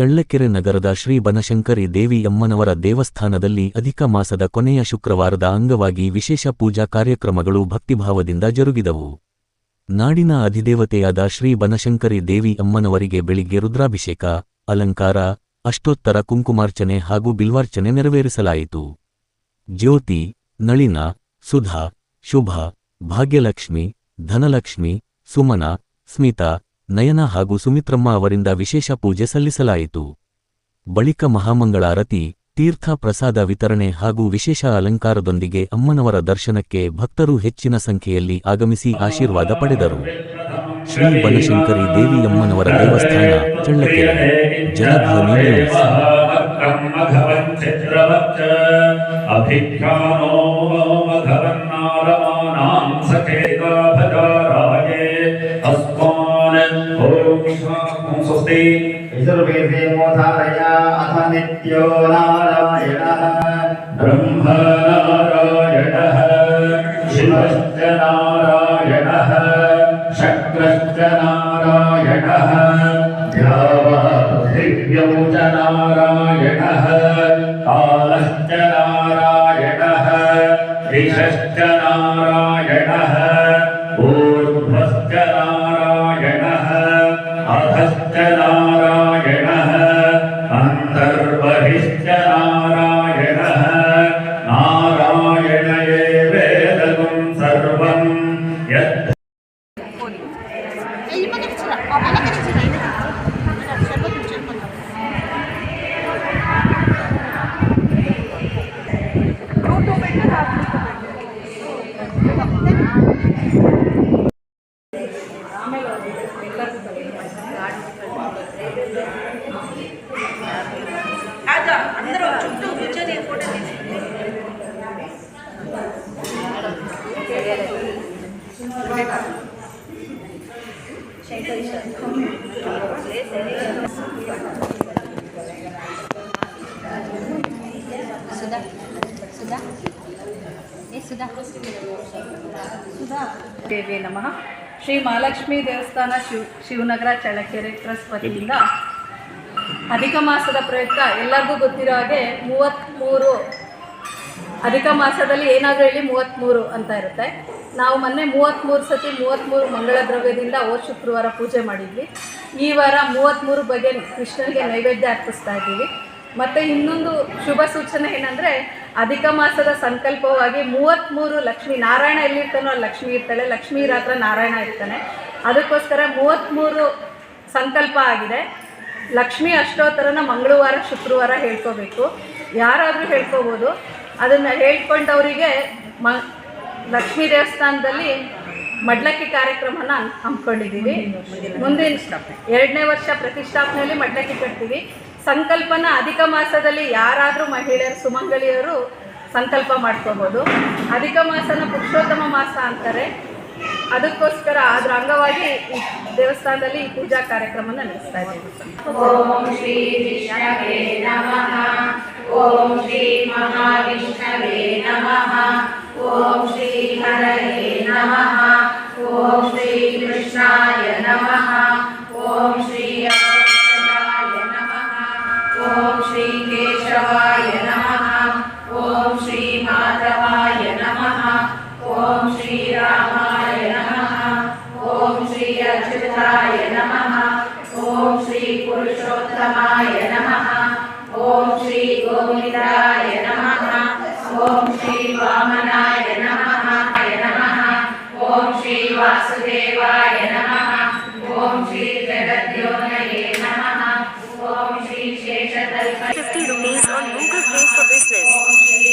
ಚಳ್ಳಕೆರೆ ನಗರದ ಶ್ರೀ ಬನಶಂಕರಿ ದೇವಿ ಅಮ್ಮನವರ ದೇವಸ್ಥಾನದಲ್ಲಿ ಅಧಿಕ ಮಾಸದ ಕೊನೆಯ ಶುಕ್ರವಾರದ ಅಂಗವಾಗಿ ವಿಶೇಷ ಪೂಜಾ ಕಾರ್ಯಕ್ರಮಗಳು ಭಕ್ತಿಭಾವದಿಂದ ಜರುಗಿದವು. ನಾಡಿನ ಅಧಿದೇವತೆಯಾದ ಶ್ರೀ ಬನಶಂಕರಿ ದೇವಿ ಅಮ್ಮನವರಿಗೆ ಬೆಳಿಗ್ಗೆ ರುದ್ರಾಭಿಷೇಕ, ಅಲಂಕಾರ, ಅಷ್ಟೋತ್ತರ ಕುಂಕುಮಾರ್ಚನೆ ಹಾಗೂ ಬಿಲ್ವಾರ್ಚನೆ ನೆರವೇರಿಸಲಾಯಿತು. ಜ್ಯೋತಿ, ನಳಿನ, ಸುಧಾ, ಶುಭ, ಭಾಗ್ಯಲಕ್ಷ್ಮಿ, ಧನಲಕ್ಷ್ಮಿ, ಸುಮನ, ಸ್ಮಿತಾ, ನಯನ ಹಾಗೂ ಸುಮಿತ್ರಮ್ಮ ಅವರಿಂದ ವಿಶೇಷ ಪೂಜೆ ಸಲ್ಲಿಸಲಾಯಿತು. ಬಳಿಕ ಮಹಾಮಂಗಳಾರತಿ, ತೀರ್ಥ ಪ್ರಸಾದ ವಿತರಣೆ ಹಾಗೂ ವಿಶೇಷ ಅಲಂಕಾರದೊಂದಿಗೆ ಅಮ್ಮನವರ ದರ್ಶನಕ್ಕೆ ಭಕ್ತರು ಹೆಚ್ಚಿನ ಸಂಖ್ಯೆಯಲ್ಲಿ ಆಗಮಿಸಿ ಆಶೀರ್ವಾದ ಪಡೆದರು. ಶ್ರೀ ಬನಶಂಕರಿ ದೇವಿ ಅಮ್ಮನವರ ದೇವಸ್ಥಾನ, ಚಳ್ಳಕೆರೆ. ಜನಧ್ವನಿ ನ್ಯೂಸ್. यजुर्वेदे मोधारया अथ नित्यो नारायणः ब्रह्मनारायणः शिवश्च नारायणः शक्रश्च नारायणः पृथिव्यौ च नारायणः कालश्च नारायणः ऋषश्च नारायणः ऊर्ध्वश्च नारायणः अधश्च नारायणः अन्तर्बहिश्च नारायणः नारायण एवेदं सर्वं यत् అందరూ చుట్టూ కూర్చొని ఫోటో ದೇವಿ ನಮಃ. ಶ್ರೀ ಮಹಾಲಕ್ಷ್ಮೀ ದೇವಸ್ಥಾನ ಶಿವನಗರ ಚಳ್ಳಕೆರೆ ಟ್ರಸ್ಟ್ ವತಿಯಿಂದ ಅಧಿಕ ಮಾಸದ ಪ್ರಯುಕ್ತ ಎಲ್ಲರಿಗೂ ಗೊತ್ತಿರೋ ಹಾಗೆ 33 ಅಧಿಕ ಮಾಸದಲ್ಲಿ ಏನಾದರೂ ಹೇಳಿ 33 ಅಂತ ಇರುತ್ತೆ. ನಾವು ಮೊನ್ನೆ 33 ಸತಿ 33 ಮಂಗಳ ದ್ರವ್ಯದಿಂದ ಹೋದ ಶುಕ್ರವಾರ ಪೂಜೆ ಮಾಡಿದ್ವಿ. ಈ ವಾರ 33 ಬಗೆ ಕೃಷ್ಣನಿಗೆ ನೈವೇದ್ಯ ಅರ್ಪಿಸ್ತಾ ಇದ್ದೀವಿ. ಮತ್ತು ಇನ್ನೊಂದು ಶುಭ ಸೂಚನೆ ಏನಂದರೆ, ಅಧಿಕ ಮಾಸದ ಸಂಕಲ್ಪವಾಗಿ 33 ಲಕ್ಷ್ಮೀ, ನಾರಾಯಣ ಎಲ್ಲಿರ್ತಾನೋ ಅಲ್ಲಿ ಲಕ್ಷ್ಮೀ ಇರ್ತಾಳೆ, ಲಕ್ಷ್ಮೀ ರಾತ್ರ ನಾರಾಯಣ ಇರ್ತಾನೆ. ಅದಕ್ಕೋಸ್ಕರ 33 ಸಂಕಲ್ಪ ಆಗಿದೆ. ಲಕ್ಷ್ಮೀ ಅಷ್ಟೋತ್ತರನ ಮಂಗಳವಾರ ಶುಕ್ರವಾರ ಹೇಳ್ಕೋಬೇಕು. ಯಾರಾದರೂ ಹೇಳ್ಕೋಬೋದು. ಅದನ್ನು ಹೇಳ್ಕೊಂಡವರಿಗೆ ಲಕ್ಷ್ಮೀ ದೇವಸ್ಥಾನದಲ್ಲಿ ಮಡ್ಲಕ್ಕಿ ಕಾರ್ಯಕ್ರಮನ ಹಮ್ಮಿಕೊಂಡಿದ್ದೀವಿ. ಮುಂದಿನ 2ನೇ ವರ್ಷ ಪ್ರತಿಷ್ಠಾಪನೆಯಲ್ಲಿ ಮಡ್ಲಕ್ಕಿ ಕಟ್ತೀವಿ. ಸಂಕಲ್ಪನ ಅಧಿಕ ಮಾಸದಲ್ಲಿ ಯಾರಾದರೂ ಮಹಿಳೆಯರು, ಸುಮಂಗಲಿಯರು ಸಂಕಲ್ಪ ಮಾಡ್ಕೋಬೋದು. ಅಧಿಕ ಮಾಸನ ಪುರುಷೋತ್ತಮ ಮಾಸ ಅಂತಾರೆ. ಅದಕ್ಕೋಸ್ಕರ ಅದರ ಅಂಗವಾಗಿ ಈ ದೇವಸ್ಥಾನದಲ್ಲಿ ಈ ಪೂಜಾ ಕಾರ್ಯಕ್ರಮನ ನಡೆಸ್ತಾ ಇದ್ದೀವಿ. ಓಂ ಶ್ರೀ ವಿಷ್ಣವೇ ನಮಃ. ಓಂ ಶ್ರೀ ಮಹಾವಿಷ್ಣವೇ ನಮಃ. ಓಂ ಶ್ರೀ ಹರಯೇ ನಮಃ. ಓಂ ಶ್ರೀ ಕೃಷ್ಣಾಯ ನಮಃ. ಓಂ ಶ್ರೀ ಅಕ್ಷರಾಯ ನಮಃ. ಓಂ ಶ್ರೀ ಕೇಶವಾಯ ನಮಃ. ಓಂ ಶ್ರೀ ಮಾಧವಾಯ ನಮಃ. ಓಂ ಶ್ರೀ ರಾಮಾಯ ನಮಃ. ಓಂ ಶ್ರೀ ಅಚ್ಯುತಾಯ ನಮಃ. ಓಂ ಶ್ರೀ ಪುರುಷೋತ್ತಮಾಯ ನಮಃ. ಓಂ ಶ್ರೀ ಗೋವಿಂದಾಯ ನಮಃ. ಓಂ ಶ್ರೀ ವಾಮನಾಯ ನಮಃ. ಓಂ ಶ್ರೀ ವಾಸುದೇವಾಯ ನಮಃ. ಓಂ ಶ್ರೀ ಜಗದ್ಯೋನಯೇ ನಮಃ. ಓಂ Shri ಶೇಷತಲ್ಪೇ. 50 rupees on Google Pay for business. Om Shri